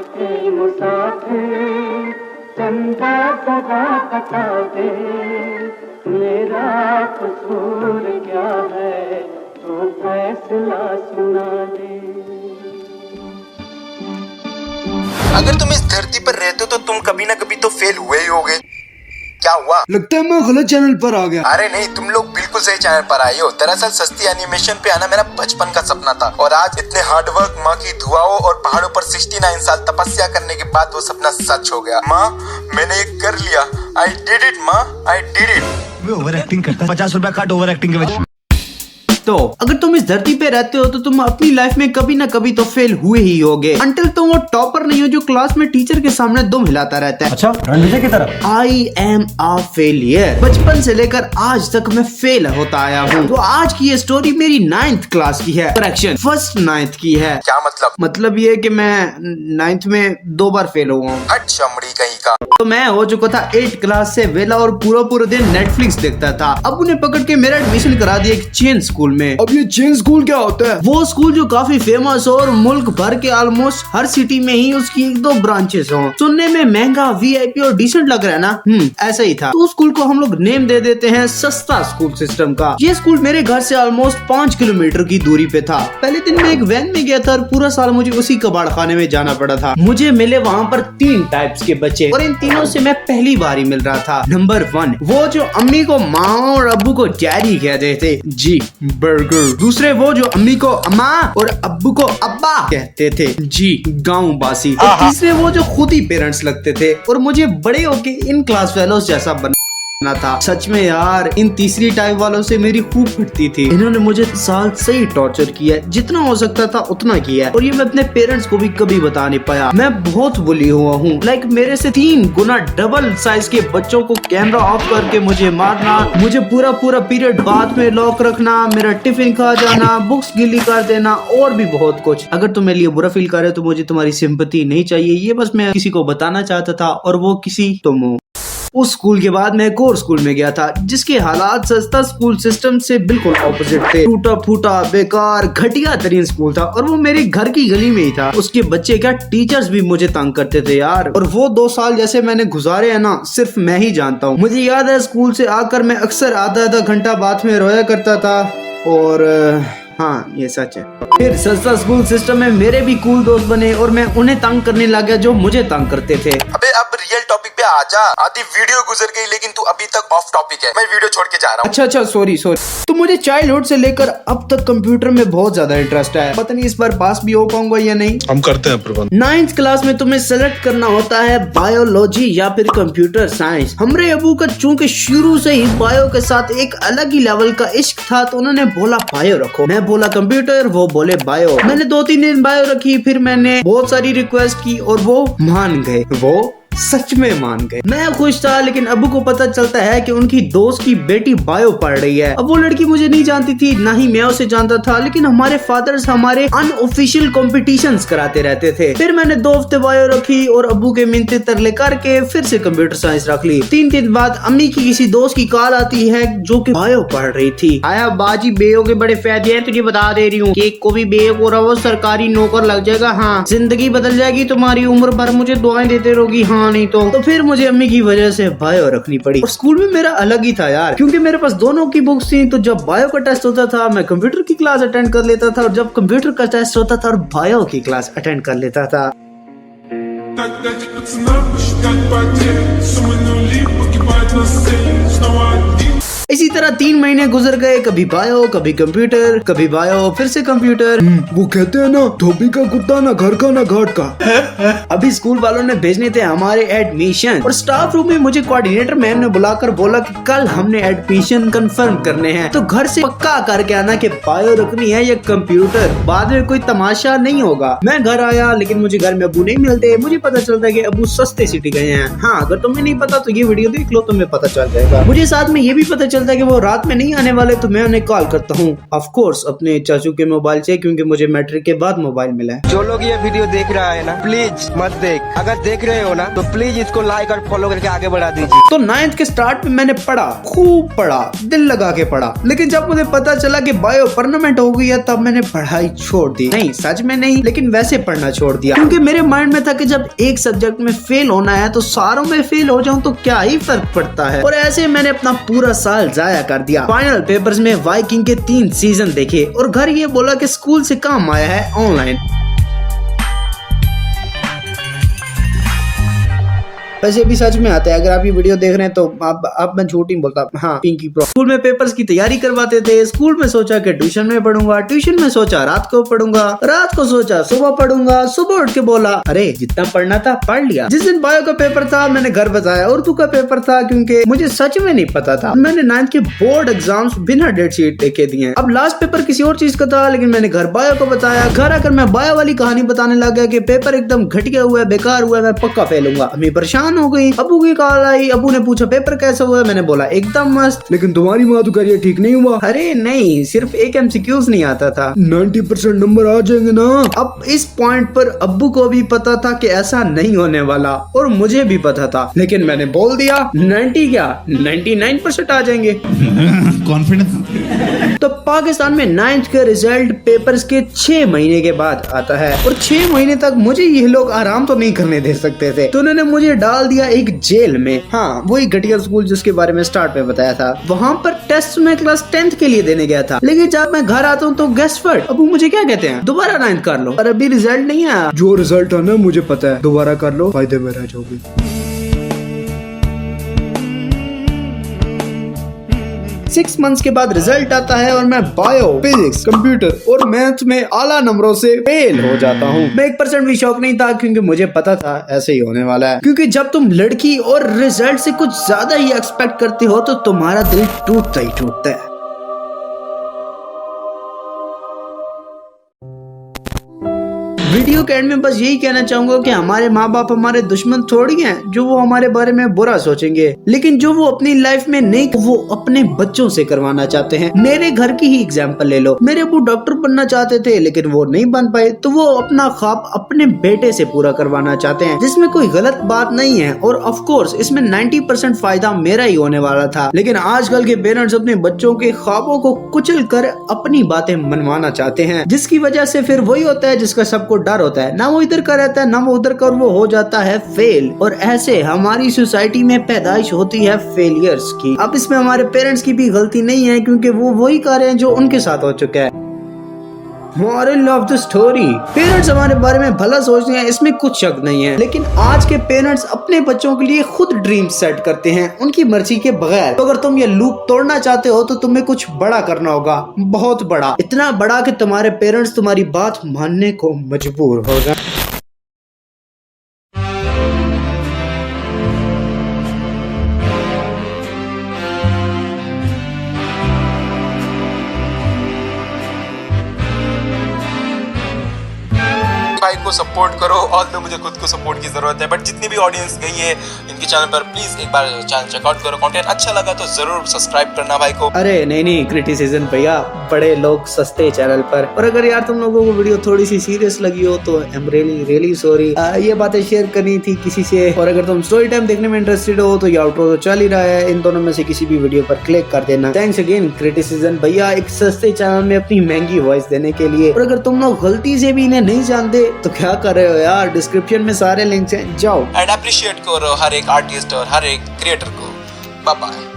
के मुसाफिर चंदा सदा बता दे, मेरा कसूर क्या है तो फैसला सुना दे। अगर तुम इस धरती पर रहते हो तो तुम कभी ना कभी तो फेल हुए ही होगे। क्या हुआ? लगता है मैं गलत चैनल पर आ गया। अरे नहीं, तुम लोग बिल्कुल सही चैनल पर आए हो। दरअसल सस्ती एनिमेशन पे आना मेरा बचपन का सपना था और आज इतने हार्डवर्क, माँ की दुआओं और पहाड़ों पर 69 साल तपस्या करने के बाद वो सपना सच हो गया। माँ, मैंने ये कर लिया। आई डिड इट माँ, I did it. Over acting करता है, 50 रुपया काट ओवर एक्टिंग के वजह। तो अगर तुम इस धरती पे रहते हो तो तुम अपनी लाइफ में कभी ना कभी तो फेल हुए ही होगे, अंटिल तुम वो टॉपर नहीं हो जो क्लास में टीचर के सामने दुम हिलाता रहता है। अच्छा, रणविजय की तरफ। I am a failure. बचपन से लेकर आज तक मैं फेल होता आया हूँ। तो आज की ये स्टोरी मेरी 9th क्लास की है, करेक्शन फर्स्ट 9th की है। क्या मतलब? मतलब ये कि मैं 9th में 2 बार फेल हुआ हूँ। हट चमड़ी कहीं का। तो मैं हो चुका था 8th क्लास से वेला और पूरा दिन नेटफ्लिक्स देखता था। अब उन्हें पकड़ के मेरा एडमिशन करा दिया एक चेन स्कूल में। अब ये चेन स्कूल क्या होता है? वो स्कूल जो काफी फेमस हो और मुल्क भर के ऑलमोस्ट हर सिटी में ही उसकी 1-2 ब्रांचेस हो। सुनने में महंगा, वीआईपी और डिसेंट लग रहा है ना? ऐसा ही था। तो उस स्कूल को हम लोग नेम दे देते हैं सस्ता स्कूल सिस्टम का। ये स्कूल मेरे घर से ऑलमोस्ट 5 किलोमीटर की दूरी पे था। पहले दिन मैं एक वैन में गया था और पूरा साल मुझे उसी कबाड़ खाने में जाना पड़ा था। मुझे मिले वहाँ पर 3 टाइप्स के बच्चे और इन तीनों से मैं पहली बार ही मिल रहा था। नंबर 1, वो जो अम्मी को माँ और अब्बू को डैडी कहते थे, जी बर्गर। दूसरे वो जो अम्मी को अम्मा और अब्बू को अब्बा कहते थे, जी गाँव बासी। और तीसरे वो जो खुद ही पेरेंट्स लगते थे और मुझे बड़े होके इन क्लास फेलोज जैसा बनना था। सच में यार, इन तीसरी टाइप वालों से मेरी खूब फटती थी। इन्होंने मुझे साल से ही टॉर्चर किया, जितना हो सकता था उतना किया और ये मैं अपने पेरेंट्स को भी कभी बता नहीं पाया। मैं बहुत बुली हुआ हूँ। लाइक मेरे से 3 गुना डबल साइज के बच्चों को कैमरा ऑफ करके मुझे मारना, मुझे पूरा पीरियड बाथ में लॉक रखना, मेरा टिफिन खा जाना, बुक्स गिली कर देना और भी बहुत कुछ। अगर तुम मेरे लिए बुरा फील कर रहे हो तो मुझे तुम्हारी सिंपैथी नहीं चाहिए। ये बस मैं किसी को बताना चाहता था और वो किसी तुम हो। उस स्कूल के बाद मैं एक और स्कूल में गया था जिसके हालात सस्ता स्कूल सिस्टम से बिल्कुल ऑपोजिट थे। टूटा फूटा, बेकार, घटिया तरीन स्कूल था और वो मेरे घर की गली में ही था। उसके बच्चे क्या, टीचर्स भी मुझे तंग करते थे यार। और वो 2 साल जैसे मैंने गुजारे है ना, सिर्फ मैं ही जानता हूँ। मुझे याद है स्कूल से आकर मैं अक्सर आधा घंटा बाथ में रोया करता था और हाँ, ये सच है। फिर सस्ता स्कूल सिस्टम में मेरे भी कूल दोस्त बने और मैं उन्हें तंग करने लगा जो मुझे तंग करते थे। अबे अब रियल टॉपिक पे आ जा। आधी वीडियो गुजर गई लेकिन तू अभी तक ऑफ टॉपिक है। मैं वीडियो छोड़ के जा रहा हूँ। अच्छा, सॉरी। तो मुझे चाइल्डहुड से लेकर अब तक कंप्यूटर में बहुत ज्यादा इंटरेस्ट है। पता नहीं इस बार पास भी हो पाऊंगा या नहीं। हम करते हैं प्रबंध। 9th क्लास में तुम्हें सेलेक्ट करना होता है बायोलॉजी या फिर कंप्यूटर साइंस। हमरे अबू का चूंकि शुरू से ही बायो के साथ एक अलग ही लेवल का इश्क था तो उन्होंने बोला बायो रखो। मैं बोला कंप्यूटर, वो बोले बायो। मैंने 2-3 दिन बायो रखी, फिर मैंने बहुत सारी रिक्वेस्ट की और वो मान गए। वो सच में मान गए। मैं खुश था लेकिन अबू को पता चलता है कि उनकी दोस्त की बेटी बायो पढ़ रही है। अब वो लड़की मुझे नहीं जानती थी, ना ही मैं उसे जानता था, लेकिन हमारे फादर्स हमारे अनऑफिशियल कॉम्पिटिशंस कराते रहते थे। फिर मैंने 2 हफ्ते बायो रखी और अबू के मिन्नतें तरले करके फिर से कंप्यूटर साइंस रख ली। 3 दिन बाद अम्मी की किसी दोस्त की कॉल आती है जो कि बायो पढ़ रही थी। आया बाजी, बेयो के बड़े फायदे हैं, तुझे बता दे रही हूँ कि को भी बेयो को रहो सरकारी नौकर लग जाएगा। हाँ, जिंदगी बदल जाएगी तुम्हारी, उम्र भर मुझे दुआएं देते रहोगी। हाँ नहीं तो फिर मुझे अम्मी की वजह से बायो रखनी पड़ी। और स्कूल में मेरा अलग ही था यार, क्योंकि मेरे पास दोनों की बुक्स थी। तो जब बायो का टेस्ट होता था मैं कंप्यूटर की क्लास अटेंड कर लेता था और जब कंप्यूटर का टेस्ट होता था और बायो की क्लास अटेंड कर लेता था। इसी तरह 3 महीने गुजर गए, कभी बायो, कभी कंप्यूटर, कभी बायो, फिर से कंप्यूटर। वो कहते हैं ना, धोबी का कुत्ता ना घर का ना घाट का। अभी स्कूल वालों ने भेजने थे हमारे एडमिशन और स्टाफ रूम में मुझे कोऑर्डिनेटर मैम ने बुलाकर बोला कि कल हमने एडमिशन कंफर्म करने हैं, तो घर से पक्का करके आना कि बायो रखनी है या कंप्यूटर, बाद में कोई तमाशा नहीं होगा। मैं घर आया लेकिन मुझे घर में अबू नहीं मिलते। मुझे पता चलता है कि अबू सस्ते सिटी गए हैं। हाँ, अगर तुम्हें नहीं पता तो ये वीडियो देख लो, तुम्हें पता चल जाएगा। मुझे साथ में ये भी पता चलता है कि वो रात में नहीं आने वाले, तो मैं उन्हें कॉल करता हूँ, ऑफ कोर्स अपने चाचू के मोबाइल से, क्योंकि मुझे मैट्रिक के बाद मोबाइल मिला है। जो लोग ये वीडियो देख रहा है ना, प्लीज मत देख, अगर देख रहे हो ना तो प्लीज इसको लाइक और फॉलो करके आगे बढ़ा दीजिए। तो 9th के स्टार्ट में मैंने पढ़ा, खूब पढ़ा, दिल लगा के पढ़ा, लेकिन जब मुझे पता चला कि बायो परमानेंट हो गई है तब मैंने पढ़ाई छोड़ दी। नहीं सच में नहीं, लेकिन वैसे पढ़ना छोड़ दिया, क्योंकि मेरे माइंड में था कि जब एक सब्जेक्ट में फेल होना है तो सारों में फेल हो जाऊं तो क्या ही फर्क पड़ता है। और ऐसे मैंने अपना पूरा साल जाया कर दिया। फाइनल पेपर्स में वाइकिंग के 3 सीजन देखे और घर ये बोला कि स्कूल से काम आया है ऑनलाइन। वैसे भी सच में आता है, अगर आप ये वीडियो देख रहे हैं तो आप मैं झूठ नहीं बोलता। हाँ, पिंकी प्रो स्कूल में पेपर्स की तैयारी करवाते थे। स्कूल में सोचा कि ट्यूशन में पढ़ूंगा, ट्यूशन में सोचा रात को पढ़ूंगा, रात को सोचा सुबह पढ़ूंगा, सुबह उठ के बोला अरे जितना पढ़ना था पढ़ लिया। जिस दिन बायो का पेपर था मैंने घर बताया, उर्दू का पेपर था क्योंकि मुझे सच में नहीं पता था। मैंने 9th के बोर्ड एग्जाम्स बिना डेट शीट देखे दिए। अब लास्ट पेपर किसी और चीज का था, लेकिन मैंने घर बायो को बताया। घर आकर मैं बायो वाली कहानी बताने लग गया कि पेपर एकदम घटिया हुआ है, बेकार हुआ है, मैं पक्का फेल होऊंगा। अम्मी परेशान हो गई, अबू की कॉल आई, अबू ने पूछा पेपर कैसा हुआ, मैंने बोला एकदम मस्त। लेकिन तुम्हारी माँ तो कह रही है ठीक नहीं हुआ। अरे नहीं, सिर्फ एक MCQs नहीं आता था। 90% नंबर आ जाएंगे ना। अब इस पॉइंट पर अब्बू को भी पता था कि ऐसा नहीं होने वाला और मुझे भी पता था, लेकिन मैंने बोल दिया 90 क्या 99% आ जाएंगे। कॉन्फिडेंस। तो पाकिस्तान में 9th का रिजल्ट पेपर्स के 6 महीने के बाद आता है और 6 महीने तक मुझे ये लोग आराम तो नहीं करने दे सकते थे, तो उन्होंने मुझे डाल दिया एक जेल में। हाँ, वही घटिया स्कूल जिसके बारे में स्टार्ट में बताया था। वहाँ पर टेस्ट में क्लास 10th के लिए देने गया था, लेकिन जब मैं घर आता हूँ तो गेस व्हाट, अब मुझे क्या कहते हैं दोबारा 9th कर लो, और अभी रिजल्ट नहीं आया। जो रिजल्ट आना मुझे पता है, दोबारा कर लो, फायदे में रह जाओगे। 6 मंथ्स के बाद रिजल्ट आता है और मैं बायो, फिजिक्स, कंप्यूटर और मैथ में आला नंबरों से फेल हो जाता हूँ। मैं 1% भी शौक नहीं था, क्योंकि मुझे पता था ऐसे ही होने वाला है। क्योंकि जब तुम लड़की और रिजल्ट से कुछ ज्यादा ही एक्सपेक्ट करते हो तो तुम्हारा दिल टूटता ही टूटता है। वीडियो के एंड में बस यही कहना चाहूंगा कि हमारे माँ बाप हमारे दुश्मन थोड़ी हैं जो वो हमारे बारे में बुरा सोचेंगे, लेकिन जो वो अपनी लाइफ में नहीं वो अपने बच्चों से करवाना चाहते हैं। मेरे घर की ही एग्जांपल ले लो, मेरे अब्बू डॉक्टर बनना चाहते थे लेकिन वो नहीं बन पाए, तो वो अपना ख्वाब अपने बेटे से पूरा करवाना चाहते हैं, जिसमें कोई गलत बात नहीं है। और ऑफ कोर्स इसमें 90% फायदा मेरा ही होने वाला था, लेकिन आजकल के पेरेंट्स अपने बच्चों के ख्वाबों को कुचल कर अपनी बातें मनवाना चाहते हैं, जिसकी वजह से फिर वही होता है जिसका सबको डर होता है, ना वो इधर का रहता है ना वो उधर का, और वो हो जाता है फेल। और ऐसे हमारी सोसाइटी में पैदाइश होती है फेलियर्स की। अब इसमें हमारे पेरेंट्स की भी गलती नहीं है, क्योंकि वो वही कर रहे हैं जो उनके साथ हो चुका है। Moral of the story, parents हमारे बारे में भला सोचते हैं, इसमें कुछ शक नहीं है, लेकिन आज के पेरेंट्स अपने बच्चों के लिए खुद ड्रीम सेट करते हैं उनकी मर्जी के बगैर। तो अगर तुम ये लूप तोड़ना चाहते हो तो तुम्हें कुछ बड़ा करना होगा, बहुत बड़ा, इतना बड़ा कि तुम्हारे पेरेंट्स तुम्हारी बात मानने को मजबूर हो जाए। भाई को सपोर्ट करो, और तो मुझे खुद को सपोर्ट की जरूरत है, बट जितनी भी ऑडियंस गई है इनके चैनल पर प्लीज एक बार चैनल चेकआउट करो। कंटेंट अच्छा लगा तो जरूर सब्सक्राइब करना भाई को। अरे नहीं, क्रिटिसिज्म भैया, बड़े लोग सस्ते चैनल पर। और अगर यार तुम लोगों को वीडियो थोड़ी सी सीरियस लगी हो तो आई एम रियली सॉरी। ये बातें शेयर करनी थी किसी से। और अगर तुम स्टोरी टाइम देखने में इंटरेस्टेड हो तो ये आउटरो तो चल ही रहा है, इन दोनों में से किसी भी वीडियो पर क्लिक कर देना। थैंक्स अगेन क्रिटिसिज्म भैया, एक सस्ते चैनल में अपनी महंगी वॉइस देने के लिए। और अगर तुम लोग गलती से भी इन्हें नहीं जानते तो क्या कर रहे हो यार, डिस्क्रिप्शन में सारे लिंक्स हैं, जाओ। एंड अप्रिशिएट करो हर एक आर्टिस्ट और हर एक क्रिएटर को। Bye bye.